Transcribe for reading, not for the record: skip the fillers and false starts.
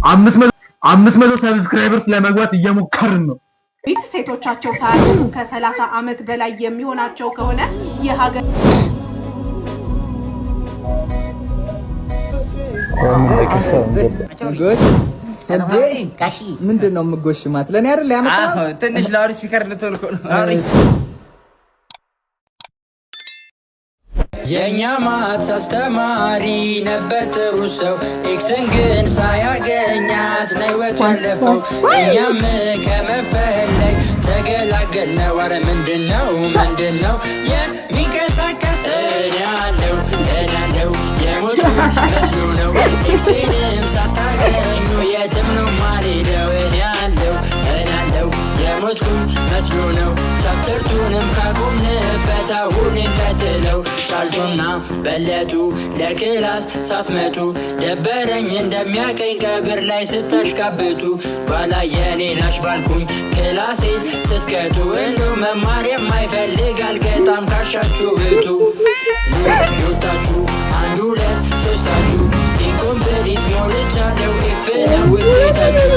500 ሰብስክራይበርስ ለመግባት እየሞከርን ነው። ቤት ሴቶቻቸው ሳያገቡ ከ30 ዓመት በላይ የሚሆናቸው ከሆነ የሀገር ምንድነው የምጎሽማት? ለኔ አይደል ያመጣው? ትንሽ ላውድ ስፒከር ልትልኮ ነው። የኛ ማት አስተማሪ ነበር ጥሩ ሰው ኤክስን ግን ሳያገኛት ነው ያለፈው። እኛም ከመፈለግ ተገላገልነው። ኧረ ምንድነው የሚንቀሳቀስ ያለው የሞት መስሎ ነው። ኤክስንም ሳታገኙ የትም ነው ማልሄደው። ያለው የሞትኩ መስሎ ነው። ቻፕተርቱንም ካቆምንበት አሁን እንቀጥለው። ቻልቱና በለጡ ለክላስ ሳትመጡ ደበረኝ እንደሚያቀኝ ቀብር ላይ ስታሽቃብጡ ባላየኔ ላሽ ባልኩኝ ክላሴን ስትቀጡ እንደው መማር የማይፈልግ አልቀጣም ካሻችሁ ብቱ ዮታችሁ 1 2 3ታችሁ ኢንኮምፕሊት ሞልቻለሁ ኢፍ ነው ውጤታችሁ